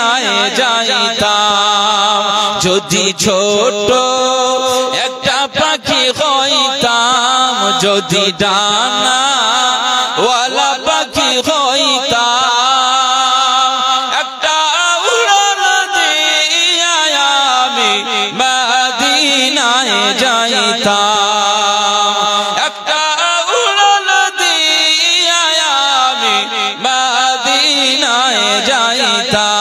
মদিনায় যাইতাম যদি ছোট একটা পাখি হইতাম যদি ডানা ওয়ালা পাখি হইতাম একটা উড়াল দিয়া আমি মদিনায় যাইতাম একটা উড়াল দিয়া আমি মদিনায় যাইতাম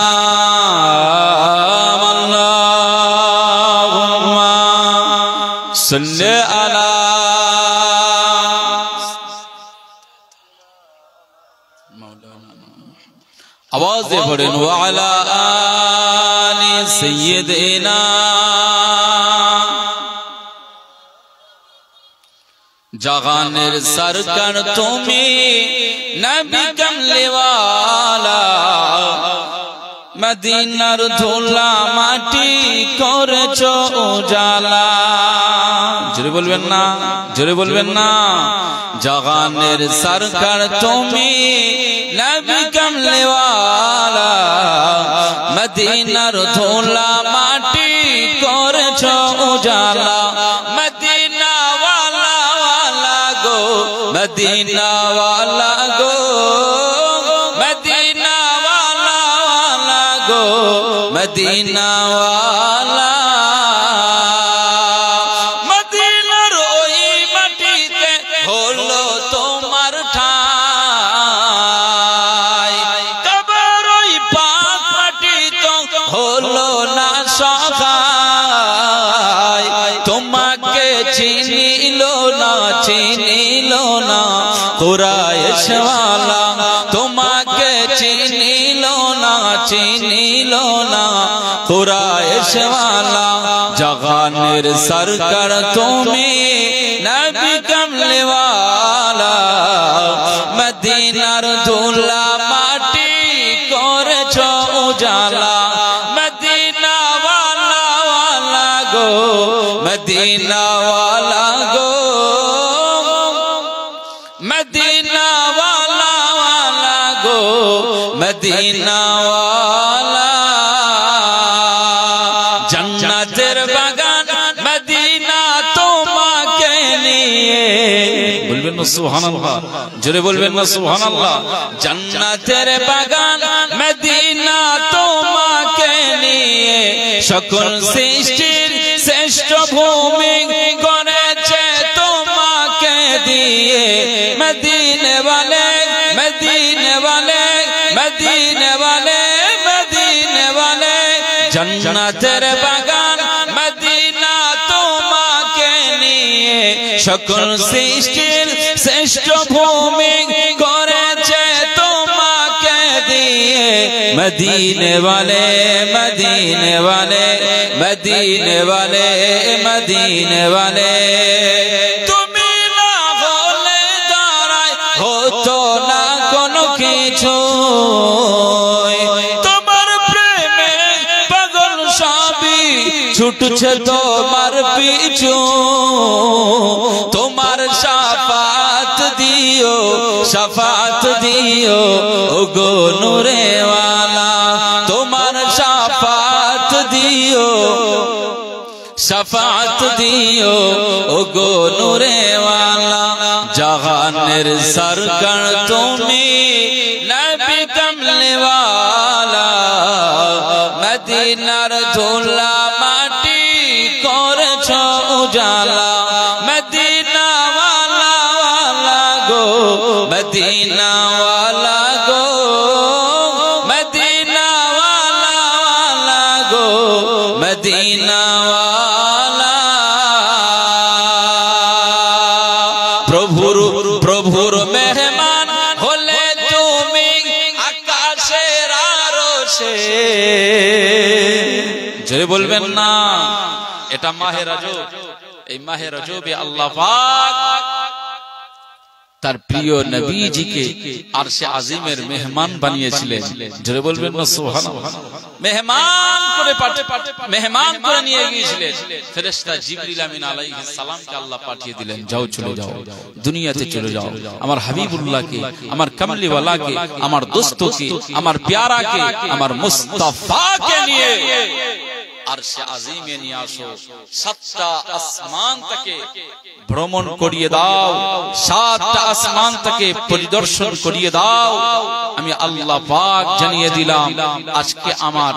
আল্লাহুম্মা সাল্লি আলা आवाज़े पढ़ें वाला आले सय्यदना जहानेर सरकार तुम्हें नबी कमले वाला मदीनार धूला माटी करेছো उजाला जोरे बोलबेन ना जहानेर सरकार तुम्हें नबी कमले वाला मदीनार धूला माटी करेছো उजाला मदीना वाला वाला गो मदीना वाला गो मदीना वाला वाला गो मदीना वाला मदीनार ओई माटीते हलो तोमार ठाई कबर ओई पाक माटी तो हलो ना सहाय তোমাকে চিনিলো না কুরাইশ वाला তোমাকে চিনিলো না কুরাইশ वाला जहानेर सरकार তুমি नबी कमले वाला मदीनार धूला माटी करेছো उजाला मदीना वाला वाला गो मदीना वाला गो मदीना वाला वाला गो मदीना वाला जन्नतेर बागान मदीना তোমাকে নিয়ে বলবেন না সুবহানাল্লাহ জোরে বলবেন না সুবহানাল্লাহ জান্নাতের বাগান মদিনা তোমাকে নিয়ে সকল সৃষ্টির শ্রেষ্ঠ ভূমি করেছে তোমাকে দিয়ে মদিনে वाले मदीने वाले मदीने वाले मदीने वाले जन्नतेर बागान मदीना তোমাকে নিয়ে সকল সৃষ্টির শ্রেষ্ঠ ভূমি করেছে তোমাকে দিয়ে मदीने वाले मदीने वाले मदीने वाले मदीने वाले তুমি না হলে দাঁড়ায় হতো না কোনো কিছু তোমার প্রেমে পাগল সবই ছুটছে তোমার পিছু তোমার শাফাত দিও ওগো নূরে वाला তোমার শাফাত দিও ওগো নূরে वाला जहानेर सरकार তুমি नबी कमले वाला मदीनार धूला माटी करेছো उजाला मदीना वाला वाला गो मदीना वाला गो मदीना वाला वाला गो मदीना वाला प्रभुर मेहमान होले তুমি আকাশের আরশে জোরে বলবেন না এটা মাহে রজব এই মাহে রজবে আল্লাহ পাক তার প্রিয় নবীজিকে আরশে আজিমের মেহমান বানিয়েছিলেন জোরে বলবেন না সুবহানাল্লাহ মেহমান করে নিয়ে গিয়েছিলেন ফেরেশতা জিবরিল আমিন আলাইহিস সালামকে আল্লাহ পাঠিয়ে দিলেন, যাও চলে যাও, দুনিয়াতে চলে যাও, আমার হাবিবুল্লাহকে, আমার কামলিওয়ালাকে, আমার দোস্তকে, আমার প্যারাকে, আমার মুস্তাফাকে নিয়ে আরশে আজিমে নিয়ে আসো, সাতটা আসমান থেকে ভ্রমণ করিয়ে দাও, সাতটা আসমান থেকে পরিদর্শন করিয়ে দাও। আমি আল্লাহ পাক জানিয়ে দিলাম, আজকে আমার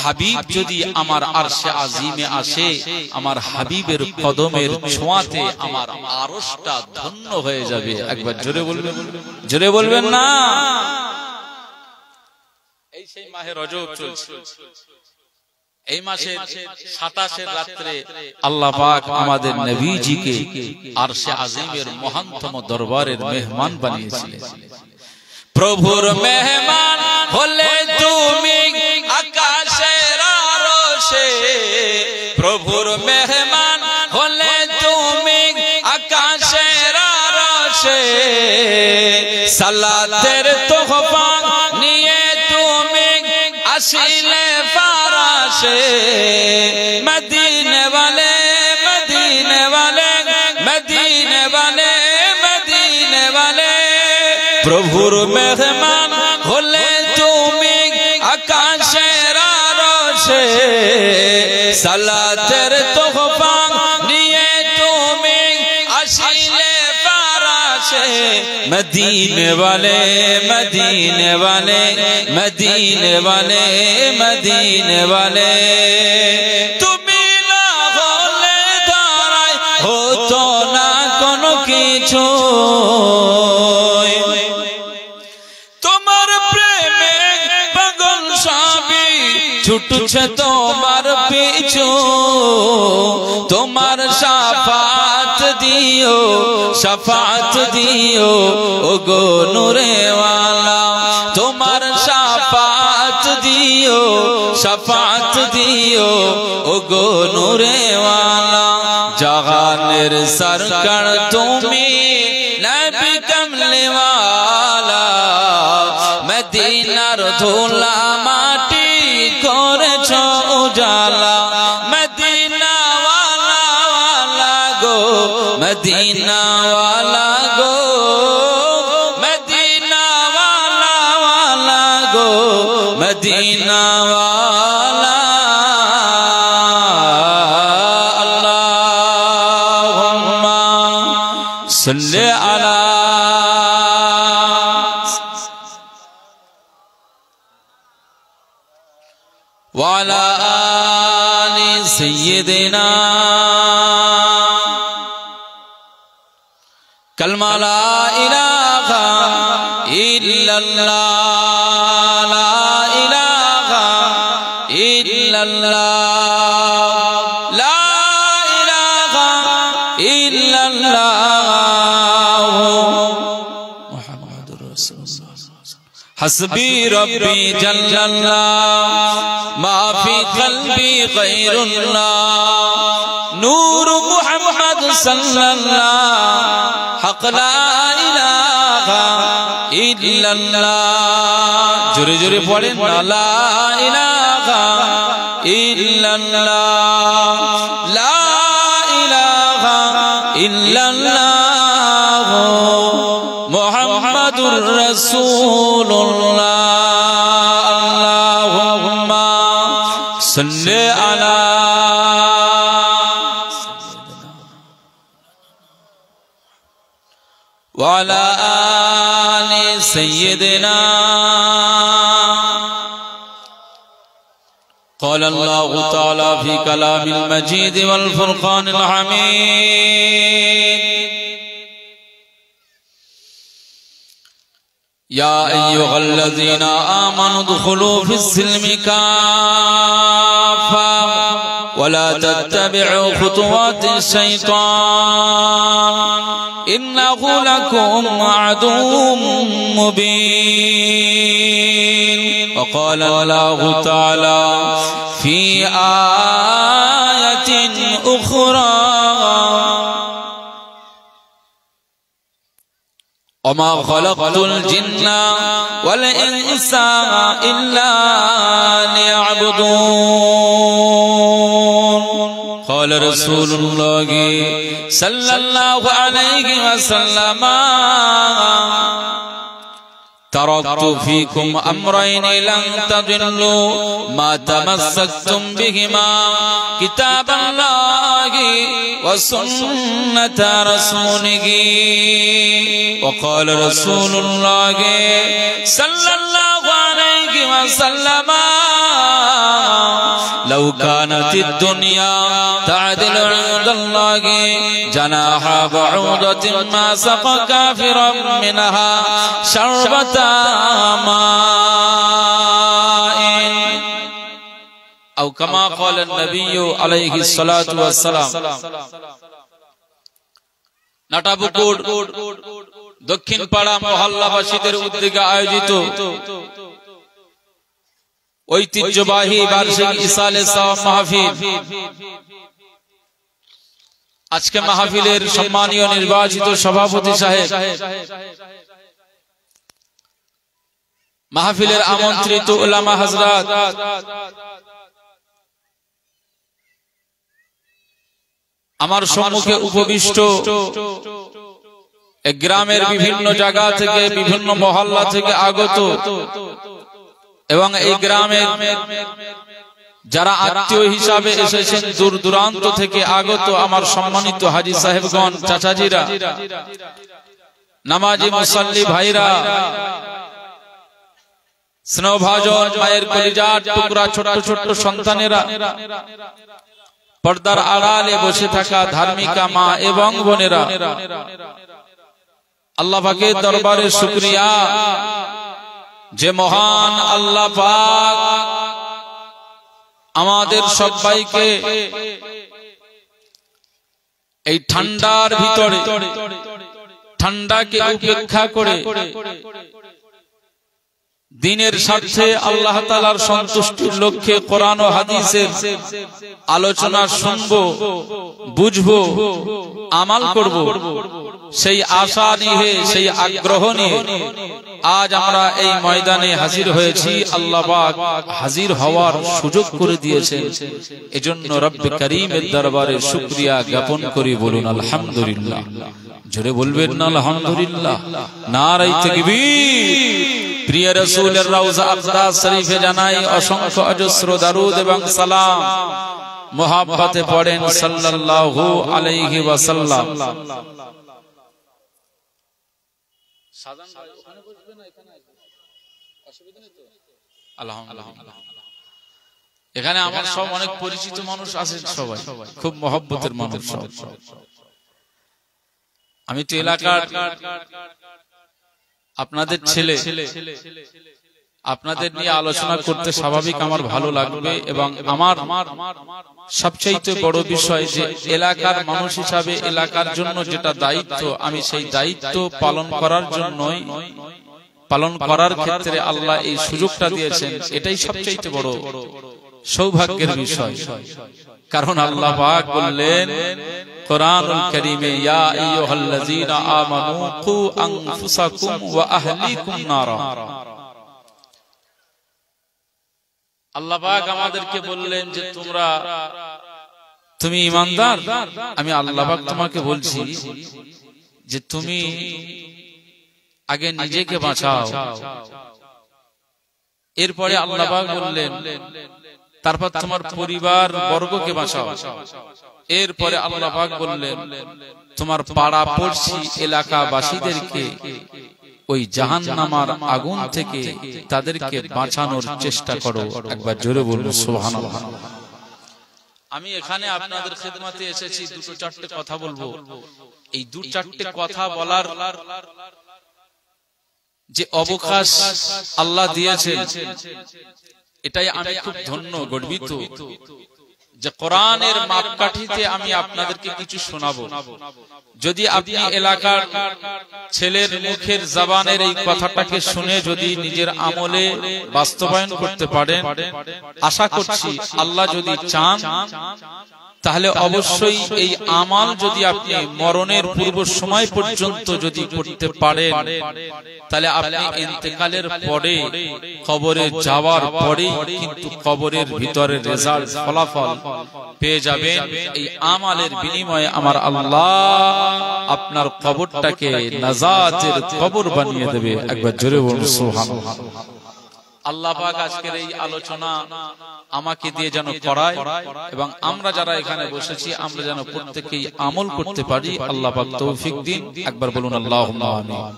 হাবিব যদি আমার আরশে আজিমে আসে, আমার হাবিবের কদমের ছোঁয়াতে আমার আরশটা ধন্য হয়ে যাবে। একবার জোরে বলবেন, জোরে বলবেন না? এই সেই মাহে রজব চলছে, এই মাসের 27 রাত্রে আল্লাহ পাক আমাদের নবীজিকে আরশে আজিমের মহানতম দরবারের মেহমান বানিয়েছিলেন। প্রভুর মেহমান হলে তুমি আকাশের আরশে, প্রভুর মেহমান হলে তুমি আকাশের আরশে, সালাতের তোহফা নিয়ে তুমি আসিলে ফারাশে, মদিনে वाले মদিনে वाले মদিনে वाले মদিনে वाले, প্রভুর মেহমান হলে তুমি আকাশের আরশে, সালাতের তোহফা নিয়ে তুমি আসিলে ফারাশে, মদিনে वाले মদিনে वाले মদিনে वाले মদিনে वाले, তুমি না হলে দাঁড়াই হতো না কোনো কিছু, তোমার প্রেমে পাগল সবই ছুটছে তোমার পিছু, তোমার শাফাত দিও, শাফাত দিও ওগো নূরে ওয়ালা, তোমার শাফাত দিও, শাফাত দিও ওগো নূরে ওয়ালা, জাহানের সরকার তুমি নবী কমলে ওয়ালা, মদিনার ধুলা মাটি করেছ উজালা, মদিনা ওয়ালা ওয়ালা গো, মদিনা ওয়ালা গো, মদিনা ওয়ালা ওয়ালা গো, মদিনা ওয়ালা। আল্লাহুম্মা সাল্লি আলা ওয়ালা আলি সাইয়্যিদিনা, কালমা লা ইলাহা ইল্লাল্লাহ, লা ইলাহা ইল্লাল্লাহ, লা ইলাহা ইল্লাল্লাহ, মুহাম্মাদুর রাসূলুল্লাহ, হাসবি রব্বি জাল্লাল্লাহ, মা ফি কলবি গায়রুল্লাহ, নূর মুহাম্মদ সাল্লাল্লাহ, হক লা ইলাহা ইল্লাল্লাহ, জোরে জোরে পড়েন না, লা ইলাহা ইল্লাল্লাহ, লা ইলাহা ইল্লাল্লাহ, মুহাম্মাদুর রাসূলুল্লাহ। আল্লাহুম্মা সাল্লি আলা ওয়ালা আলি সাইয়্যিদিনা, قال الله تعالى في كلام المجيد والفرقان الحميد، يا أيها الذين آمنوا ادخلوا في السلم كافة ولا تتبعوا خطوات الشيطان إنه لكم عدو مبين. وقال الله تعالى في آية أخرى وما خلقت الجن والإنس إلا ليعبدون রাসূলুল্লাহ সাল্লাল্লাহু আলাইহি ওয়াসাল্লাম تركت فيكم أمرين لن تضلوا ما تمسكتم بهما كتاب الله وسنة رسوله وقال رسول الله صلى الله عليه وسلم لو كانت الدنيا تعدل عند الله جناح بعوضة ما سقى كافرا منها شربة ماء أو كما قال النبي عليه الصلاة والسلام নাটাবুকুর দক্ষিণ পাড়া মহল্লাবাসীদের উদ্যোগে আয়োজিত ঐতিহ্যবাহী বার্ষিক ইসালে সাওয়াব মাহফিল। আজকে মাহফিলের সম্মানীয় নির্বাচিত সভাপতি সাহেব, মাহফিলের আমন্ত্রিত উলামা হযরত, আমার সম্মুখে উপবিষ্ট গ্রামের বিভিন্ন জায়গা থেকে, বিভিন্ন মহল্লা থেকে আগত এবং এই গ্রামে যারা আত্মীয় হিসাবে এসেছেন, দূর দূরান্ত থেকে আগত আমার সম্মানিত হাজী সাহেবগণ, চাচাজিরা, নামাজি মুসাল্লি ভাইরা, স্নেহভাজন মায়ের কলিজার টুকরা ছোট্ট ছোট্ট সন্তানেরা, পর্দার আড়ালে বসে থাকা ধার্মিকা মা এবং বোনেরা, আল্লাহ পাকের দরবারে শুকরিয়া যে মহান আল্লাহ পাক আমাদের সবাইকে এই ঠান্ডার ভিতরে, ঠান্ডাকে উপেক্ষা করে দিনের স্বার্থে আল্লাহ তাআলার সন্তুষ্টির লক্ষ্যে কোরআন ও হাদিসের আলোচনা শুনবো, বুঝবো, আমাল করব, সেই আশা নিয়ে, সেই আগ্রহ নিয়ে আজ আমরা এই ময়দানে হাজির হয়েছি। আল্লাহ পাক হাজির হওয়ার সুযোগ করে দিয়েছেন, এজন্য রব্বে কারীমের দরবারে শুকরিয়া জ্ঞাপন করি। বলুন আলহামদুলিল্লাহ। জোরে বলবেন না আলহামদুলিল্লাহ। নারায়ে তাকবীর। প্রিয় রাসূলের রওজা আকদাস শরীফে জানাই অসংখ্য অজস্র দরুদ এবং সালাম। মুহাব্বতে পড়েন সাল্লাল্লাহু আলাইহি ওয়াসাল্লাম। এখানে আমার সব অনেক পরিচিত মানুষ আছেন, সবাই খুব মহব্বতের মানুষ। আমি তো এলাকার আপনাদের ছেলে, আপনাদের নিয়ে আলোচনা করতে স্বাভাবিক আমার ভালো লাগবে এবং আমার সবচেয়ে বড় বিষয় যে এলাকার মানুষ হিসাবে এলাকার জন্য যেটা দায়িত্ব, আমি সেই দায়িত্ব পালন করার জন্যই, পালন করার ক্ষেত্রে আল্লাহ এই সুযোগটা দিয়েছেন, এটাই সবচেয়ে বড় সৌভাগ্যের বিষয়। কারণ আল্লাহ পাক বললেন কোরআনুল কারীমে, ইয়া আইয়ুহাল্লাযীনা আমানু কু আনফুসাকুম ওয়া আহলিকুম নারা। আল্লাহ পাক আমাদেরকে বললেন যে তুমি ঈমানদার, আমি আল্লাহ পাক তোমাকে বলছি যে তুমি আগে নিজেকে বাঁচাও। এরপরে আল্লাহ পাক বললেন তারপর তোমার পরিবার বর্গকে বাঁচাও। এরপরে আল্লাহ পাক বললেন তোমার পাড়া পড়শি এলাকাবাসীদেরকে ওই জাহান্নামের আগুন থেকে তাদেরকে বাঁচানোর চেষ্টা করো। একবার জোরে বলুন সুবহানাল্লাহ। আমি এখানে আপনাদের খিদমতে এসেছি, দুটো চারটে কথা বলবো। এই দু চারটে কথা বলার যে অবকাশ আল্লাহ দিয়েছেন, এটাই আমি খুব ধন্য, গর্বিত যে কোরআনের মাপকাঠিতে আমি আপনাদেরকে কিছু শোনাবো। যদি আপনি এলাকার ছেলের মুখের জবানের এই কথাটাকে শুনে যদি নিজের আমলে বাস্তবায়ন করতে পারেন, আশা করছি আল্লাহ যদি চান তাহলে অবশ্যই এই আমাল যদি আপনি মরণের পূর্ব সময় পর্যন্ত যদি করতে পারেন, তাহলে আপনি ইন্তেকালের পরে কবরে যাওয়ার পরে কিন্তু কবরের ভিতরে রেজাল্ট ফলাফল পেয়ে যাবেন। এই আমালের বিনিময়ে আমার আল্লাহ আপনার কবরটাকে নাজাতের কবর বানিয়ে দেবে। একবার জোরে বলুন সুবহানাল্লাহ। আল্লাহ পাক আজকের এই আলোচনা আমাকে দিয়ে যেন করায় এবং আমরা যারা এখানে বসেছি আমরা যেন প্রত্যেকেই আমল করতে পারি। আল্লাহ পাক তৌফিক দিন। একবার বলুন আল্লাহুম্মা আমিন।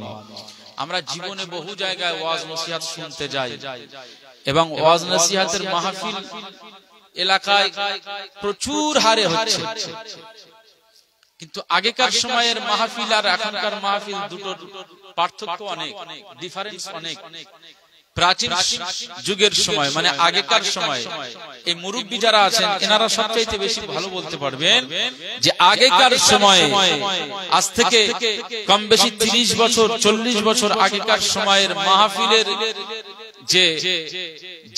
আমরা জীবনে বহু জায়গায় ওয়াজ নসিহত শুনতে যাই এবং ওয়াজ নসিহতের মাহফিল এলাকায় প্রচুর হারে হচ্ছে, কিন্তু আগেকার সময়ের মাহফিল আর এখনকার মাহফিল দুটোর পার্থক্য অনেক, ডিফারেন্স অনেক। প্রাচীন যুগের সময় মানে আগেকার সময় এই মুরব্বী যারা আছেন এনারা সবচাইতে বেশি ভালো বলতে পারবেন যে আগেকার সময়ে আজ থেকে কম বেশি 30 বছর 40 বছর আগেকার সময়ের মাহফিলের যে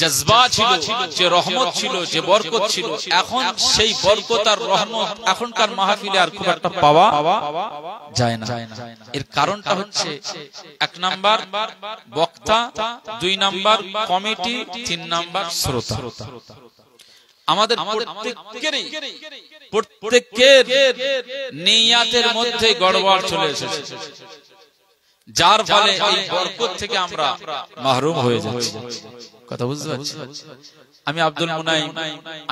জজবা ছিল, যে রহমত ছিল, যে বরকত ছিল, এখন সেই বরকত আর রহমত এখনকার মাহফিলে আর খুব একটা পাওয়া যায় না। এর কারণটা হচ্ছে 1 নাম্বার বক্তা, 2 নাম্বার কমিটি, 3 নাম্বার শ্রোতা। আমাদের প্রত্যেকের নিয়াতের মধ্যে গড়বড় চলে এসেছে, যার ফলে এই বরকত থেকে আমরা মাহরুম হয়ে যাচ্ছি। কথা বুঝতে পারছেন? আমি আব্দুল মুনাইম,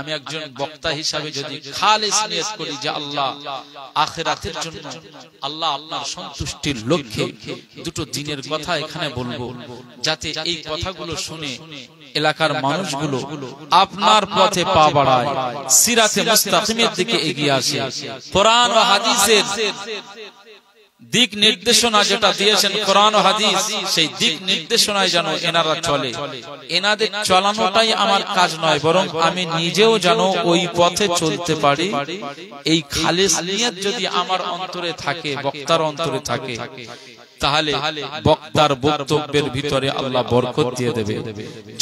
আমি একজন বক্তা হিসাবে যদি খালিস নিয়ত করি যে আল্লাহ আখিরাতের জন্য, আল্লাহ আপনার সন্তুষ্টির লক্ষ্যে দুটো দিনের কথা এখানে বলবো, যাতে এই কথাগুলো শুনে এলাকার মানুষগুলো আপনার পথে পা বাড়ায়, সিরাতে মুস্তাকিমের দিকে এগিয়ে আসে, কোরআন ও হাদিসের দিক নির্দেশনা যেটা দিয়েছেন কোরআন ও হাদিস, সেই দিক নির্দেশনায় যেন এনারা চলে। এনাদের চলানোটাই আমার কাজ নয়, বরং আমি নিজেও যেন ওই পথে চলতে পারি। এই খালিস নিয়ত যদি আমার অন্তরে থাকে, বক্তার অন্তরে থাকে, তাহলে বক্তার বক্তব্যের ভিতরে আল্লাহ বরকত দিয়ে দেবে।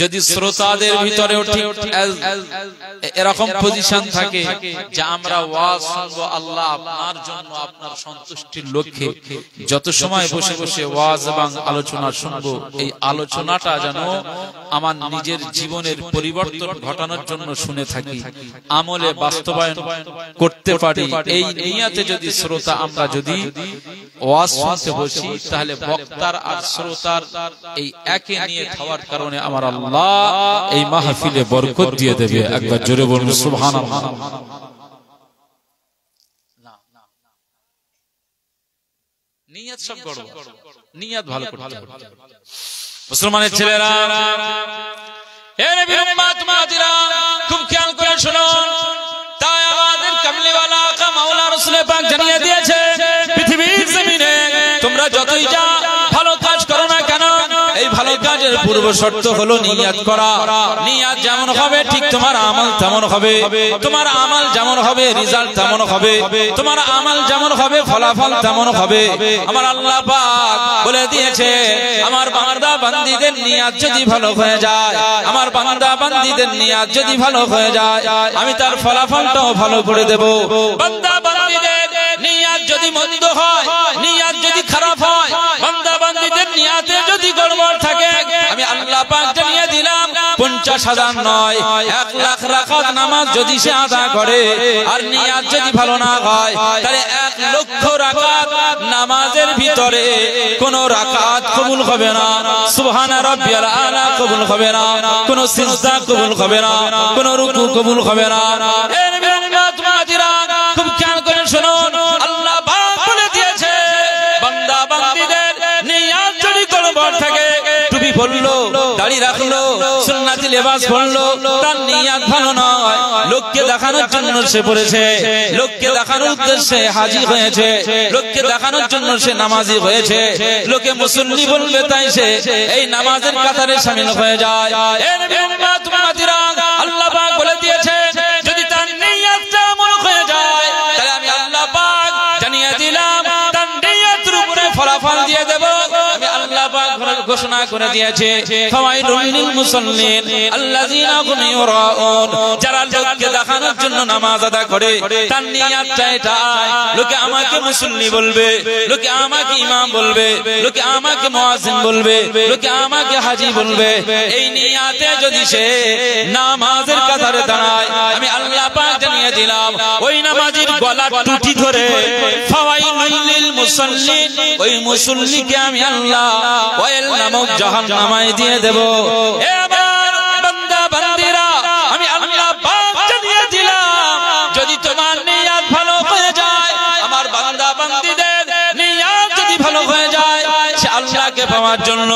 যদি শ্রোতাদের ভিতরেও ঠিক এরকম পজিশন থাকে যে আমরা ওয়াজ শুনবো আল্লাহ আপনার জন্য, আপনার সন্তুষ্টির লক্ষ্যে, যত সময় বসে বসে ওয়াজ এবং আলোচনা শুনবো, এই আলোচনাটা যেন আমার নিজের জীবনের পরিবর্তন ঘটানোর জন্য শুনে থাকি, আমলে বাস্তবায়ন করতে পারি। এই নিয়তে যদি শ্রোতা আমরা যদি ওয়াজ শুনতে বসি, তাহলে বক্তার আর শ্রোতার এই একে নিয়ে হওয়ার কারণে আমার আল্লাহ এই মাহফিলে বরকত দিয়ে দেবে। একবার জোরে বলুন সুবহানাল্লাহ। নিয়ত সব গড়বড়, নিয়ত ভালো করতে হবে। মুসলমানের ছেলেরা, হে নবীর উম্মত মাতিরা, খুব খেয়াল করে শুনো। তাই আমাদের কামলিওয়ালা আকা মাওলা রাসূল পাক জানিয়ে দিয়েছে, পৃথিবীর জমিনে তোমরা যতই যা ভালো কাজ করো না কেন, এই ভালো কাজের পূর্ব শর্ত হলো নিয়াত করা। নিয়াত যেমন হবে ঠিক তোমার আমল তেমন হবে, তোমার আমল যেমন হবে রেজাল্ট তেমন হবে, তোমার আমল যেমন হবে ফলাফল তেমন হবে। আমার আল্লাহ পাক বলে দিয়েছে, আমার বান্দা বান্দীদের নিয়াত যদি ভালো হয়ে যায়, আমার বান্দা বান্দীদের নিয়াত যদি ভালো হয়ে যায়, আমি তার ফলাফলটাও ভালো করে দেব। বান্দা বান্দীদের নিয়াত যদি মন্দ হয়, নিয়াত যদি খারাপ হয়, বান্দা বান্দীদের নিয়াতে যদি গড়বড় থাকে, আমি আল্লাহ পাক জানিয়ে দিলাম 50,000 নয় 1 লাখ রাকাত নামাজ যদি সে আদায় করে আর নিয়াত যদি ভালো না হয়, তাহলে 1 লক্ষ রাকাত নামাজের ভিতরে কোন রাকাত কবুল হবে না, সুবহানা রাব্বিয়াল আলা কবুল হবে না, কোন সিজদা কবুল হবে না, কোন রুকু কবুল হবে না। এর বিরুদ্ধে তোমাদেরা খুব খেয়াল করে শুনুন, আল্লাহ পাক বলে দিয়েছে, বান্দা বান্দীদের নিয়াত যদি গড়বড় থাকে, টুপি পরলো, দাড়ি রাখলো, সুন্নাতি লেবাস পরলো, তার নিয়াত ভালো নয়, লোককে দেখানোর জন্য সে পড়েছে, লোককে দেখানোর উদ্দেশ্যে হাজী হয়েছে, লোককে দেখানোর জন্য সে নামাজি হয়েছে, লোকে মুসল্লি বলবে তাই সে এই নামাজের কাতারে শামিল হয়ে যায়। এর বিরুদ্ধে তোমাদেরা আল্লাহ পাক বলে দিয়েছে, যদি তার নিয়াতটা এমন হয়ে যায়, তাহলে আমি আল্লাহ পাক জানিয়ে দিলাম তার নিয়াতের উপরে ফলাফল দিয়ে দেব। আমি আল্লাহ পাক ঘোষণা করে দিয়েছে ফাওয়াইলুল লিল মুসাল্লিন আল্লাযিনা হুম ইউরাউন, যারা লোককে দেখানোর জন্য নামাজ আদা করে তার নিয়তটা এটা, লোকে আমাকে মুসল্লি বলবে, লোকে আমাকে ইমাম বলবে, লোকে আমাকে মুয়াজ্জিন বলবে, লোকে আমাকে হাজী বলবে, এই নিয়তে যদি সে নামাজের কাতারে দাঁড়ায়, আমি আল্লাহ পাক জানিয়ে দিলাম ওই নামাজির গলার টুটি ধরে ফাওয়াইলুল লিল মুসাল্লিন, ওই মুসল্লিকে আমি আল্লাহ ওয়াইল নামক জাহান্নামায় দিয়ে দেব। এ আমার বান্দা বান্দীরা, আমি আল্লাহ পাক জানিয়ে দিলাম যদি তোমার নিয়ত ভালো হয়ে যায়, আমার বান্দা বান্দীদের নিয়ত যদি ভালো হয়ে যায়, সে আল্লাহকে পাওয়ার জন্য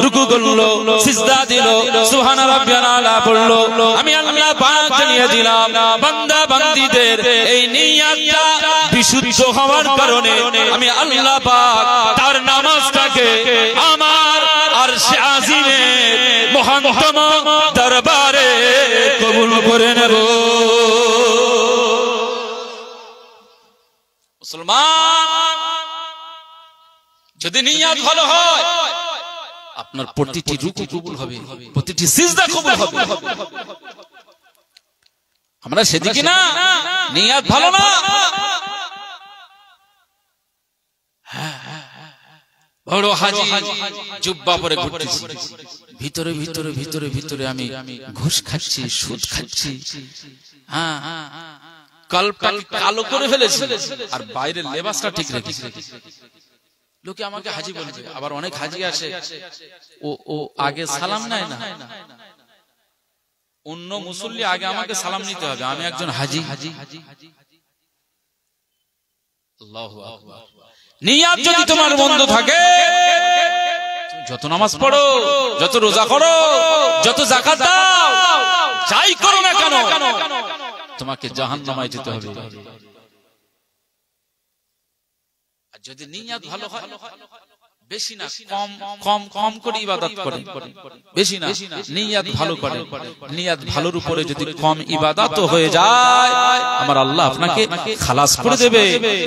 রুকু করলো, সিজদা দিল, সুবহান রাব্বিয়াল আলা পড়লো, আমি আল্লাহ পাক জানিয়ে দিলাম বান্দা বান্দীদের এই নিয়তটা বিশুদ্ধ হওয়ার কারণে আমি আল্লাহ পাক তার নামাজটাকে আমার আরশে আজিমের মহানতম দরবারে কবুল করে নেব। মুসলমান, যদি নিয়ত ভালো হয় আপনার প্রতিটি রুকু কবুল হবে, প্রতিটি সিজদা কবুল হবে। আমরা সেদিকে না, নিয়ত ভালো না, বড় হাজি জুব্বা পরে ঘুরতেছি, ভিতরে ভিতরে ভিতরে ভিতরে আমি ঘুষ খাচ্ছি, সুদ খাচ্ছি, কলপাকে কালো করে ফেলেছি, আর বাইরের লেবাসটা ঠিক রেখেছি। লোকে আমাকে হাজি বলবে, আবার অনেক হাজি আসে ও আগে সালাম নেয় না, অন্য মুসল্লি আগে আমাকে সালাম নিতে হবে, আমি একজন হাজি। আল্লাহু আকবার। নিয়ত যদি তোমার বন্ধ থাকে, যত নামাজ পড়ো, যত রোজা করো, যত যাকাত দাও, যাই করো না কেন, তোমাকে জাহান্নামে যেতে হবে। আর যদি নিয়ত ভালো হয়, বেশি না কম কম কম করে ইবাদত করে, বেশি না নিয়ত ভালো করে, নিয়ত ভালোর উপরে যদি কম ইবাদত হয়ে যায়, আমার আল্লাহ আপনাকে খালাস করে দেবে,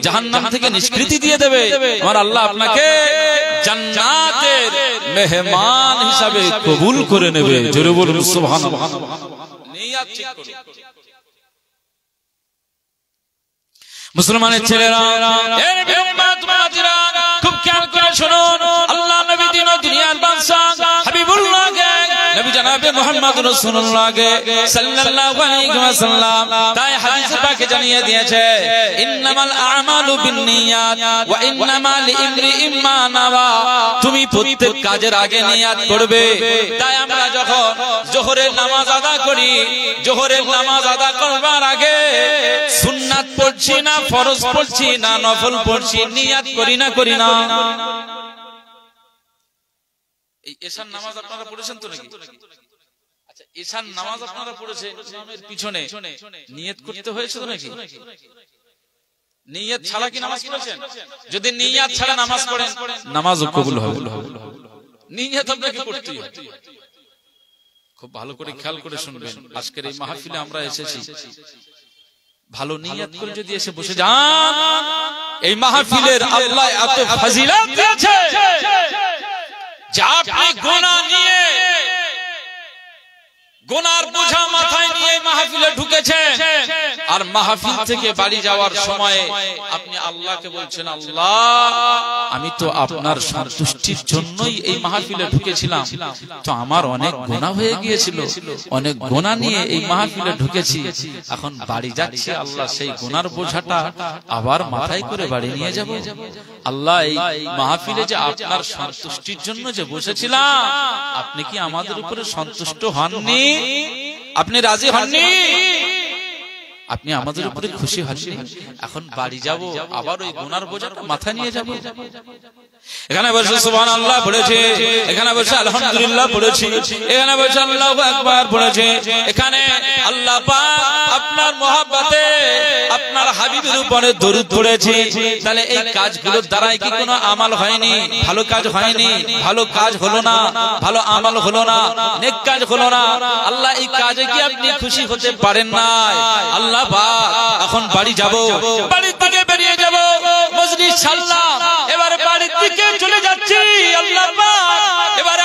জাহান্নাম থেকে নিষ্কৃতি দিয়ে দেবে, আমার আল্লাহ আপনাকে জান্নাতের মেহমান হিসাবে কবুল করে নেবে। জোরে বলুন সুবহানাল্লাহ। নিয়ত ঠিক করুন। মুসলমানের ছেলেরা, এর উম্মত উম্মতিরা, খুব খেয়াল করে শুনুন, আল্লাহ নবী দিন ও দুনিয়ার বাদশা হাবিবুল্লাহকে, নবী জনাবে মুহাম্মদ রাসূলুল্লাহকে সাল্লাল্লাহু আলাইহি ওয়াসাল্লাম তাই হাদিসে পাকে জানিয়ে দিয়েছে, ইন্নামাল আ'মালু বিন্নিয়াত ওয়া ইন্নামা লিইমরিইম মা নাওয়া। তুমি প্রত্যেক কাজের আগে নিয়ত করবে। তাই আমরা যখন যোহরের নামাজ আদা করি, যোহরের নামাজ আদা করবার আগে সুন্নাত পড়ছি না, ফরজ পড়ছি না, নফল পড়ছি, নিয়ত করি না করি না? এই এশার নামাজ আপনারা পড়েছেন তো নাকি? আচ্ছা, এশার নামাজ আপনারা পড়েছেন, ইমামের পিছনে নিয়ত করতে হয়েছে তো নাকি? নিয়ত ছাড়া কি নামাজ পড়েছেন? যদি নিয়ত ছাড়া নামাজ পড়েন, নামাজও কবুল হবে। নিয়ত আপনাকে করতেই হবে। খুব ভালো করে খেয়াল করে শুনবেন, আজকের এই মাহফিলে আমরা এসেছি, ভালো নিয়ত করে যদি এসে বসে যান, এই মাহফিলের আল্লাহ এত ফজিলত দিয়েছে যে আপনি গুনাহ নিয়ে, গুনার বোঝা মাথায় নিয়ে মাহফিলে ঢুকেছেন, আর মাহফিল থেকে বাড়ি যাওয়ার সময় আপনি আল্লাহকে বলছেন, আল্লাহ আমি তো আপনার সন্তুষ্টির জন্যই এই মাহফিলে ঢুকেছিলাম, তো আমার অনেক গুনাহ হয়ে গিয়েছিল, অনেক গুনাহ নিয়ে এই মাহফিলে ঢুকেছি, এখন বাড়ি যাচ্ছি, আল্লাহ সেই গুনার বোঝাটা আবার মাথায় করে বাড়ি নিয়ে যাব। আল্লাহ এই মাহফিলে যে আপনার সন্তুষ্টির জন্য যে বসেছিলাম, আপনি কি আমাদের উপরে সন্তুষ্ট হননি? আপনি রাজি হননি? আপনি আমাদের উপরে খুশি হননি? এখন বাড়ি যাব, আবার ওই গুনার বোঝাটা মাথা নিয়ে যাব। এখানে বসে সুবহানাল্লাহ পড়েছে, এখানে বসে আলহামদুলিল্লাহ পড়েছি, এখানে বসে আল্লাহু আকবার পড়েছে, এখানে আল্লাহ পাক আপনার মহব্বতে আপনার হাবিবের উপরে দরুদ পড়েছি। তাহলে এই কাজগুলোর দ্বারাই কি কোনো আমল হয়নি? ভালো কাজ হয়নি? ভালো কাজ হলো না, ভালো আমল হলো না, নেক কাজ হলো না? আল্লাহ এই কাজে কি আপনি খুশি হতে পারেন না? আল্লাহ পাক এখন বাড়ি যাব, বাড়ির থেকে বেরিয়ে যাব, মজলিস ছাড়লাম, এবারে বাড়ির দিকে চলে যাচ্ছি, আল্লাহ পাক এবারে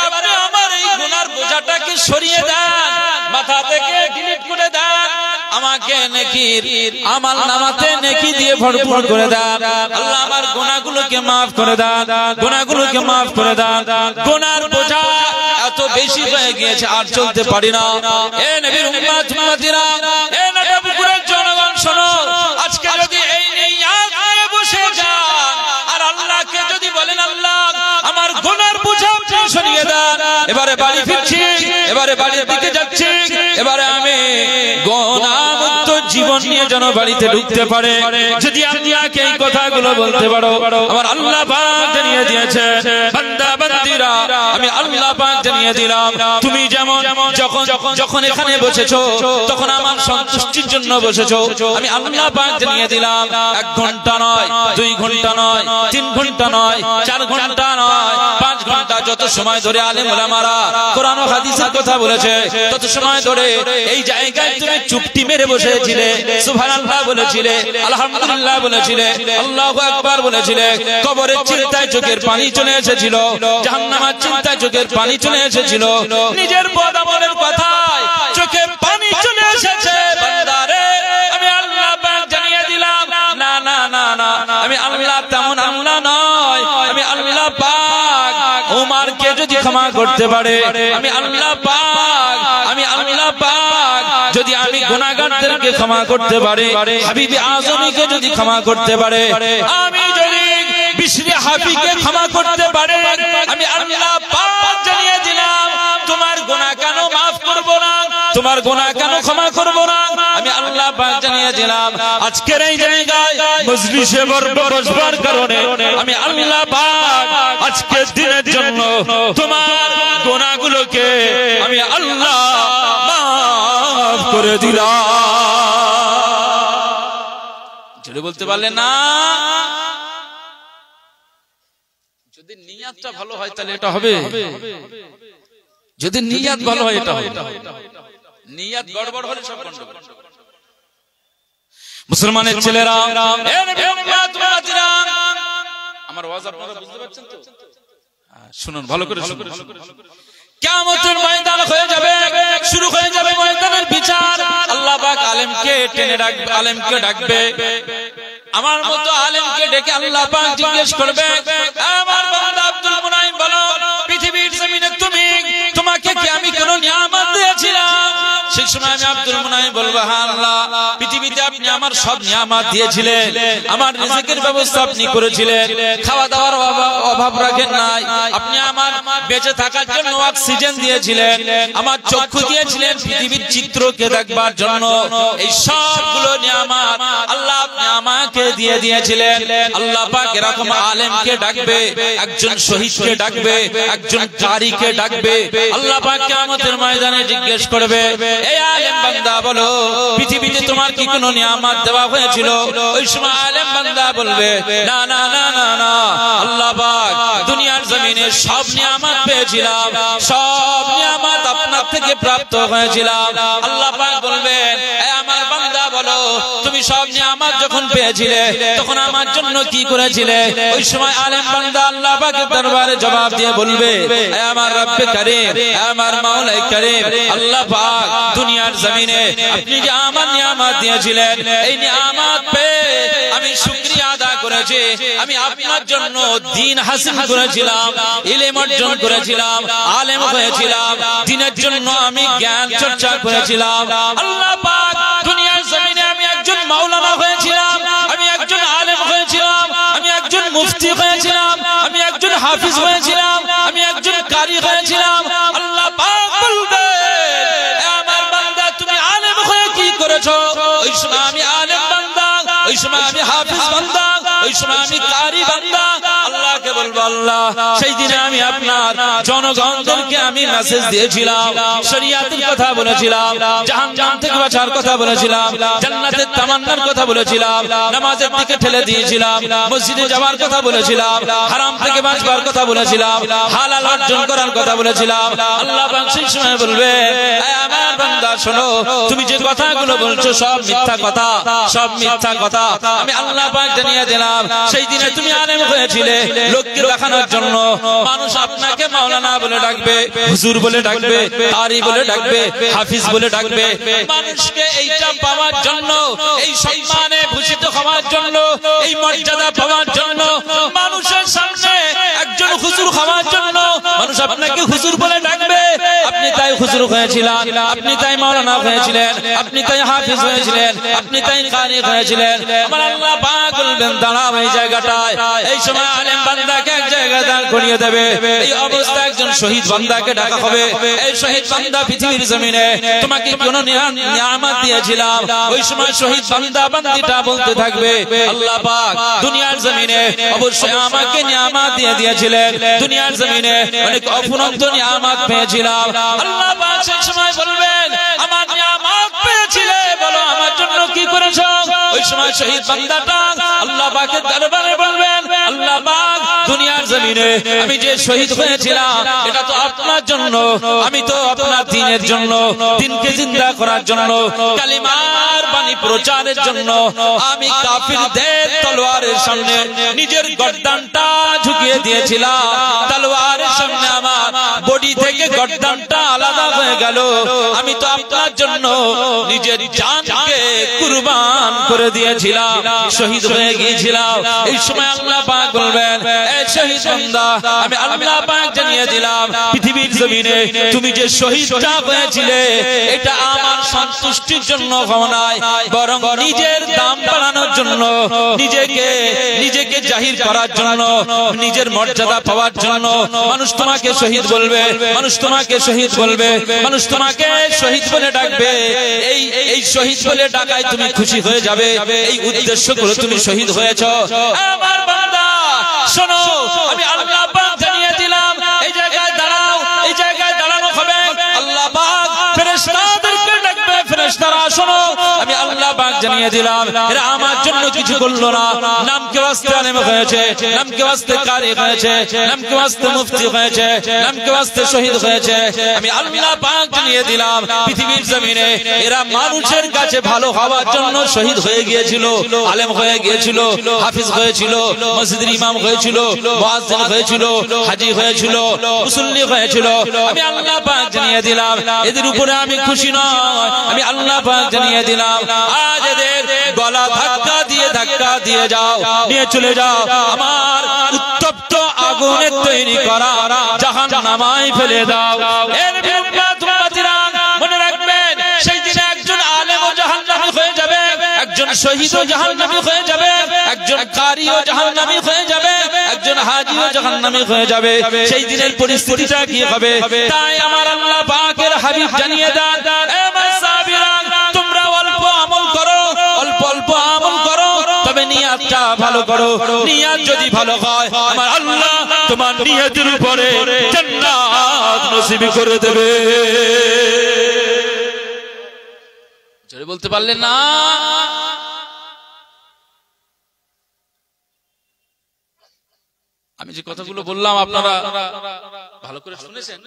সরিয়ে দেন, মাথা থেকে ডিলিট করে দেন, আমাকে নেকির আমল নামাতে নেকি দিয়ে ভরপুর করে দেন। আল্লাহ আমার গুনাহগুলোকে maaf করে দেন, গুনাহগুলোকে maaf করে দেন। গুনার বোঝা এত বেশি হয়ে গিয়েছে, আর চলতে পারি না। এ নবীর উম্মত উম্মতিরা, এ নবপুরের জনগণ শোনো, আজকে যদি এই নিয়াত নিয়ে বসে যান আর আল্লাহকে যদি বলেন আল্লাহ আমার গুনার বোঝা সরিয়ে দেন, এবারে বাড়ি ফিরছি, এবারে বাড়ির দিকে যাচ্ছি, এবারে আমি গুনাহমুক্ত জীবন নিয়ে যেন বাড়িতে ঢুকতে পারে। যদি আল্লাহকে এই কথাগুলো বলতে পারো, আমার আল্লাহ পাক জানিয়ে দিয়েছে, বান্দা বান্দিরা আমি আল্লাহ পাক জানিয়ে দিলাম, তুমি যেমন যখন এখানে বসেছো তখন আমার সন্তুষ্টির জন্য বসেছো। আমি আল্লাহ পাক জানিয়ে দিলাম 1 ঘন্টা নয়, 2 ঘন্টা নয়, 3 ঘন্টা নয়, 4 ঘন্টা নয়, 5 ঘন্টা, যত সময় ধরে আলেম ওলামারা কোরআন ও হাদিসের কথা বলেছে তত সময় ধরে এই জায়গায় তুমি চুপটি মেরে বসেছিলে, সুবহানাল্লাহ বলেছিলে, আলহামদুলিল্লাহ বলেছিলে, আল্লাহু আকবার বলেছিলে। কবরের চিন্তায় চোখের পানি চলে এসেছিল, জাহান্নামের চিন্তায় চোখের পানি চলে এসেছিল, নিজের বদআমলের কথায় চোখে পানি চলে এসেছে। বান্দারে আমি আল্লাহ পাক জানিয়ে দিলাম, না না না না, আমি আল্লাহ তেমন আল্লাহ নয়। আমি আল্লাহ পাক উমারকে যদি ক্ষমা করতে পারে, আমি আল্লাহ পাক, আমি আল্লাহ পাক যদি আমি গুনাহগারদেরকে ক্ষমা করতে পারে, হাবিবে আজমীকে যদি ক্ষমা করতে পারে, আমি যদি বিশরি হাফিকে ক্ষমা করতে পারে, আমি আল্লাহ পাক জানিয়ে দিলাম তোমার গুনাহ কেন maaf করব না, তোমার গুনাহ কেন ক্ষমা করব না। আমি আল্লাহ পাক জানিয়ে দিলাম আজকের এই জায়গায় মজলিসে বসবার কারণে আমি আল্লাহ পাক আজকের দিনের জন্য তোমার গুনাহগুলোকে আমি আল্লাহ maaf করে দিলাম। জোরে বলতে পারলেন না? যদি নিয়াতটা ভালো হয় তাহলে এটা হবে, যদি নিয়াত ভালো হয় এটা হবে, নিয়াত গড়বড় হলে সব গন্ডগোল। মুসলমানের ছেলেরা, এ নবী উম্মত উম্মতিরা, আমার ওয়াজ আপনারা বুঝতে পারছেন তো? শুনুন, ভালো করে শুনুন। কিয়ামতের ময়দান হয়ে যাবে, শুরু হয়ে যাবে ময়দানের বিচার। আল্লাহ পাক আলেমকে টেনে ডাকবে, আলেমকে ডাকবে, আমার মতো আলেমকে ডেকে আল্লাহ পাক জিজ্ঞেস করবে, আমার বান্দা আব্দুল মুনাইম বলো, পৃথিবীর জমিনে তোমাকে কি আমি কোনো নিয়ামত দিয়েছিলাম? সেই সময় আমি আব্দুল মুনাইম বলবো, হ্যাঁ আল্লাহ, পৃথিবীতে আপনি আমার সব নিয়ামত দিয়েছিলেন, আমার রিজিকের ব্যবস্থা আপনি করেছিলেন, খাওয়া দাওয়ার অভাব রাখেন নাই, আপনি আমার বেঁচে থাকার জন্য অক্সিজেন দিয়েছিলেন, আমার চক্ষু দিয়েছিলেন পৃথিবীর চিত্রকে দেখবার জন্য। এই সবগুলো নিয়ামত আল্লাহ আপনি আমাকে দিয়ে দিয়েছিলেন। আল্লাহ পাক এরকম আলেমকে ডাকবে, একজন শহীদকে ডাকবে, একজন কারীকে ডাকবে। আল্লাহ পাক কিয়ামতের ময়দানে জিজ্ঞেস করবে, এই আলেম বান্দা বলো, পৃথিবীতে তোমার কি কোনো নিয়ামত দেওয়া হয়েছিল? ওই সময় আলেম বান্দা বলবে, না না না না না, আল্লাহ পাক দুনিয়ার জমিনে সব নিয়ামত পেয়েছিলাম, সব নিয়ামত আপনার থেকে প্রাপ্ত হয়েছিলাম। আল্লাহ পাক বলবেন, এই আমার বান্দা বলো, তুমি সব নিয়ামত যখন পেয়েছিলে তখন আমার জন্য কি করেছিলে? ওই সময় আলেম বান্দা আল্লাহ পাকের দরবারে জবাব দিয়ে বলবে, হে আমার রব্বে কারীম, হে আমার মাওলাই কারীম, আল্লাহ পাক দুনিয়ার জমিনে আপনি যে আমার নিয়ামত দিয়েছিলেন, এই নিয়ামত পেয়ে আমি শুকরিয়া আদা করেছি, আমি আপনার জন্য দ্বীন হাসিল করেছিলাম, ইলম অর্জন করেছিলাম, আলেম হয়েছিলাম, দ্বীনের জন্য আমি জ্ঞান চর্চা করেছিলাম। আল্লাহ পাক দুনিয়ার জমিনে আমি একজন মাওলানা হয়েছিলাম, আমি একজন আলেম হয়েছিলাম, আমি একজন মুফতি হয়েছিলাম, আমি একজন হাফিজ হয়েছিলাম, আমি একজন কারি হয়েছিলাম। আল্লাহ পাক বলবে, আমার বান্দা তুমি আলেম হয়ে কি করেছো? ওই সময় আমি আলেম বান্দা, ওই সময় আমি হাফিজ বান্দা, ওই সময় আমি কারি বান্দা। আল্লাহকে বলবো, আল্লাহ সেই দিনে আমি আপনার জনগণদেরকে আমি মেসেজ দিয়েছিলাম, শরিয়াতের কথা বলেছিলাম, জাহান্নাম থেকে বাঁচার কথা বলেছিলাম, জান্নাতের তামান্নার কথা বলেছিলাম, নামাজের দিকে ঠেলে দিয়েছিলাম, মসজিদে যাওয়ার কথা বলেছিলাম, হারাম থেকে বাঁচবার কথা বলেছিলাম, হালাল অর্জন করার কথা বলেছিলাম। আল্লাহ পাক সেই সময় বলবে, আমার বান্দা বান্দা শোনো, তুমি যে কথাগুলো বলছো সব মিথ্যা কথা, সব মিথ্যা কথা। আমি আল্লাহ পাক জানিয়ে দিলাম, সেই দিনে তুমি আলেম হয়েছিলে লোককে দেখানোর জন্য। মানুষ আপনাকে মাওলানা বলে ডাকবে, হুজুর বলে ডাকবে, কারি বলে ডাকবে, হাফিজ বলে ডাকবে। মানুষকে এইটা পাওয়ার জন্য, এই সম্মানে ভূষিত হওয়ার জন্য, এই মর্যাদা পাওয়ার জন্য, মানুষের সামনে একজন হুজুর হওয়ার জন্য মানুষ আপনাকে হুজুর বলে ডাকবে। আপনি তাই হুজুর হয়েছিলেন, আপনি তাই মাওলানা হয়েছিলেন, আপনি তাই হাফিজ হয়েছিলেন, আপনি তাই কারি হয়েছিলেন। আমার আল্লাহ পাক বলবেন দাঁড়াও এই জায়গাটায়। এই সময় আলেম বান্দাকে এক জায়গায় দাঁড় করিয়ে দেবে। এই অবস্থায় একজন শহীদ বান্দাকে ডাকা হবে। এই শহীদ বান্দা পৃথিবীর জমিনে তোমাকে কোন নিয়ামত দিয়েছিলাম। ওই সময় শহীদ বান্দা বান্দিটা বলতে থাকবে, আল্লাহ পাক দুনিয়ার জমিনে অবশ্যই আমাকে নিয়ামত দিয়ে দিয়েছিলেন, দুনিয়ার জমিনে অনেক অফুরন্ত নিয়ামত পেয়েছিলাম। আল্লাহ পাক সেই সময় বলবেন, আমার নিয়ামত পেয়েছিলে, বলো আমার জন্য কি করেছো? ওই সময় শহীদ বান্দাটা আল্লাহ পাকের দরবারে বলবেন, আল্লাহ পাক দুনিয়ার জমিনে আমি যে শহীদ হয়েছিলাম এটা তো আপনার জন্য, আমি তো আপনার দ্বীনের জন্য, দ্বীনকে জিন্দা করার জন্য, কালিমার বাণী প্রচারের জন্য আমি কাফিরদের তলোয়ারের সামনে নিজের গর্দানটা ঝুঁকিয়ে দিয়েছিলাম। তলোয়ারের সামনে আমার বডি থেকে গর্দানটা আলাদা হয়ে গেল। আমি তো আপনার জন্য নিজের জানকে কুরবান করে দিয়েছিলাম, শহীদ হয়ে গিয়েছিলাম। এই সময় আল্লাহ পাক বলবেন, এই শহীদ বান্দা আমি আল্লাহ পাক জানিয়ে দিলাম পৃথিবীর জমিনে তুমি যে শহীদটা হয়েছিলে এটা আমার সন্তুষ্টির জন্য হও নাই, বরং নিজের দাম বাড়ানোর জন্য, নিজেকে জাহির করার জন্য, নিজের মর্যাদা পাওয়ার জন্য মানুষ তোমাকে শহীদ বলবে, মানুষ তোমাকে শহীদ বলবে, মানুষ তোমাকে শহীদ বলে ডাকবে। এই শহীদ বলে ডাকায় তুমি খুশি হয়ে যাবে, এই উদ্দেশ্য করে তুমি শহীদ হয়েছ। আমার বান্দা শোনো, আমি আল্লাহ পাক জানিয়ে দিলাম এই জায়গায় দাঁড়াও, এই জায়গায় দাঁড়ানো হবে। আল্লাহ পাক ফেরেশতাদেরকে ডাকবে, ফেরেশতারা শোনো, আমি আল্লাহ পাক জানিয়ে দিলাম এরা আমার জন্য কিছু করলো না। নামকে ওয়াস্তে আলেম হয়েছে, নামকে ওয়াস্তে কারি হয়েছে, নামকে ওয়াস্তে মুফতি হয়েছে, নামকে ওয়াস্তে শহীদ হয়েছে। আমি আল্লাহ পাক জানিয়ে দিলাম পৃথিবীর জমিনে এরা মানুষের কাছে ভালো হওয়ার জন্য শহীদ হয়ে গিয়েছিল, আলেম হয়ে গিয়েছিল, হাফিজ হয়েছিল, মসজিদের ইমাম হয়েছিল, মুয়াজ্জিন হয়েছিল, হাজী হয়েছিল, মুসল্লি হয়েছিল। আমি আল্লাহ পাক জানিয়ে দিলাম এদের উপরে আমি খুশি নয়। আমি আল্লাহ পাক জানিয়ে দিলাম আজ এদের গলা ধাক্কা দিয়ে যাও, নিয়ে চলে যাও আমার উত্তপ্ত আগুনের তৈরি করা জাহান্নামায় ফেলে দাও। এর বিরুদ্ধে উম্মতিরা মনে রাখবেন সেই দিনে একজন আলেম ও জাহান্নামী হয়ে যাবে, একজন শহীদ ও জাহান্নামী হয়ে যাবে, একজন কারি ও জাহান্নামী হয়ে যাবে, একজন হাজী ও জাহান্নামী হয়ে যাবে। সেই দিনের পরিস্থিতিটা কি হবে? তাই আমার আল্লাহ পাকের হাবিব জানিয়ে দেন, এ মাসাবিরা তোমরা অল্প আমল করো, অল্প অল্প আমল করো, তবে নিয়তটা ভালো করো। নিয়ত যদি ভালো হয় আমার আল্লাহ তোমার নিয়তের উপরে জান্নাত নসিব করে দেবে। জোরে বলতে পারলেন না? আমি যে কথাগুলো বললাম আপনারা ভালো করে শুনেছেন।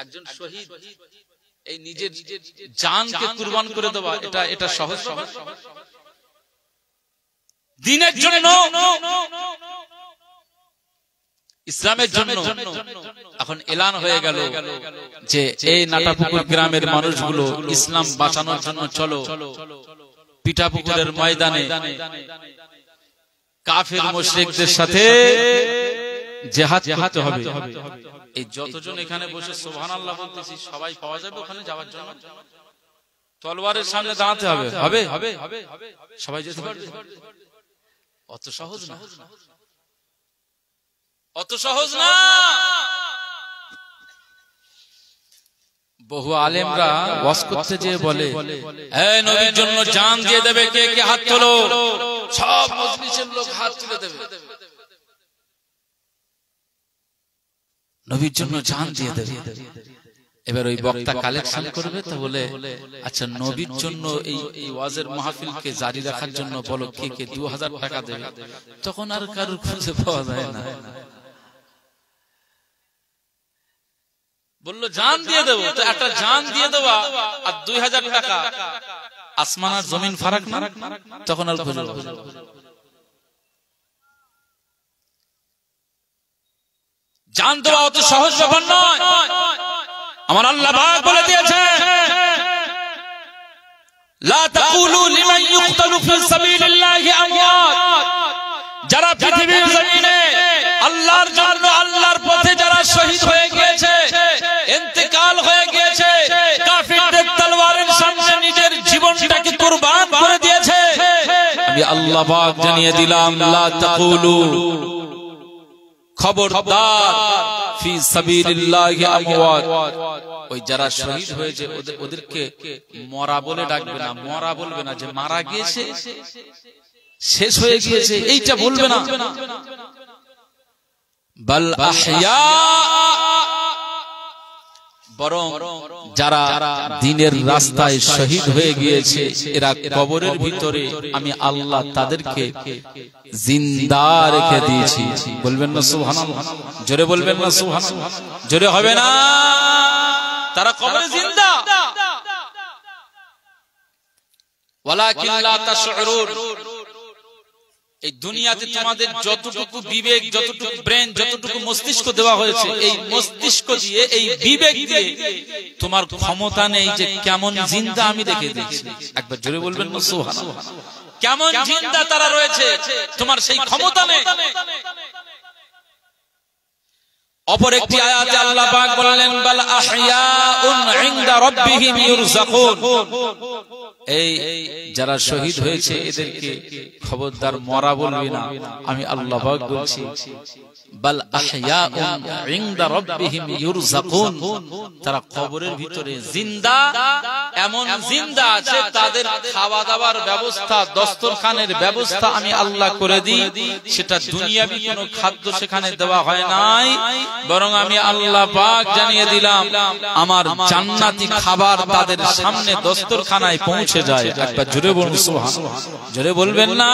একজন শহীদ এই নিজের জানকে কুরবান করে দেওয়া এটা সহজ সহজ দ্বীনের জন্য, ইসলামের জন্য। এখন এলান হয়ে গেল যে এই নাটাপুকুর গ্রামের মানুষগুলো ইসলাম বাঁচানোর জন্য চলো পিঠাপুকুরের ময়দানে কাফের মুশরিকদের সাথে জিহাদ করতে হবে। এই যতজন এখানে বসে সুবহানাল্লাহ বলতেছি সবাই পাওয়া যাবে ওখানে যাওয়ার জন্য? তলোয়ারের সামনে দাঁড়াতে হবে? হবে? সবাই যেতে পারবে? অত সহজ না, অত সহজ না। বহু আলেমরা ওয়াজ করতে যেয়ে বলে, এই নবীর জন্য জান দিয়ে দেবে কে কে হাত তোলো। সব মজলিসের লোক হাত তুলে দেবে, নবীর জন্য জান দিয়ে দেবে। এবার ওই বক্তা কালেকশন করবে তো বলে, আচ্ছা নবীর জন্য এই ওয়াজের মাহফিলকে জারি রাখার জন্য বলো কে কে 2000 টাকা দেবে। তখন আর কারোর খুঁজে পাওয়া যায় না। বললো জান দিয়ে দেবো, তো একটা জান দিয়ে দেওয়া আর 2000 টাকা আসমান আর জমিন ফারাক না? তখন আর খুঁজে জান দেওয়া অত সহজ ব্যাপার নয়। আমার আল্লাহ পাক বলে দিয়েছে, লা তাকুলু লিমান ইউকতালু ফি সাবিলিল্লাহি আমওয়াত। যারা পৃথিবীর জমিনে আল্লাহর জন্য আল্লাহর পথে যারা শহীদ হয়ে গিয়েছে, ইন্তেকাল হয়ে গিয়েছে, কাফিরদের তলোয়ারের সামনে নিজের জীবনটাকে কুরবান করে দিয়েছে, আমি আল্লাহ পাক জানিয়ে দিলাম লা তাকুলু, খবরদার, ফি সাবিলিল্লাহি আমওয়াত। ওই যারা শহীদ হয়েছে ওদেরকে মরা বলে ডাকবে না, মরা বলবে না, যে মারা গিয়েছে, শেষ হয়ে গিয়েছে, এইটা বলবে না। বাল আহইয়া, বরং যারা দ্বীনের রাস্তায় শহীদ হয়ে গিয়েছে, এরা কবরের ভিতরে আমি আল্লাহ তাদেরকে জিন্দা রেখে দিয়েছি। বলবেন না সুবহানাল্লাহ? জোরে বলবেন না সুবহানাল্লাহ? জোরে হবে না? তারা কবরে জিন্দা, ওয়ালাকিন লা তাশউরুন। এই দুনিয়াতে তোমাদের যতটুকু বিবেক, যতটুকু ব্রেন, যতটুকু মস্তিষ্ক দেওয়া হয়েছে, এই মস্তিষ্ক দিয়ে, এই বিবেক দিয়ে তোমার ক্ষমতা নেই যে কেমন জিন্দা আমি রেখে দিয়েছি। একবার জোরে বলবেন না সুবহানাল্লাহ? কেমন জিন্দা তারা রয়েছে, তোমার সেই ক্ষমতা নেই। অপর একটি আয়াতে আল্লাহ পাক বললেন, বাল আহইয়াউন ইনদা রাব্বিহিম ইউরযাকুন। এই যারা শহীদ হয়েছে এদেরকে খবরদার মরা বলবি না, আমি আল্লাহ পাক বলছি বাল আহইয়াউন ইনদা রাব্বিহিম ইউরযাকুন। তারা কবরের ভিতরে জিন্দা, এমন জিন্দা আছে তাদের খাওয়া দাওয়ার ব্যবস্থা, দস্তরখানের ব্যবস্থা আমি আল্লাহ করে দিই। সেটা দুনিয়াবি কোনো খাদ্য সেখানে দেওয়া হয় নাই, বরং আমি আল্লাহ পাক জানিয়ে দিলাম আমার জান্নাতি খাবার তাদের সামনে দস্তরখানায় পৌঁছে যায়। একবার জোরে বলুন সুবহানাল্লাহ? জোরে বলবেন না?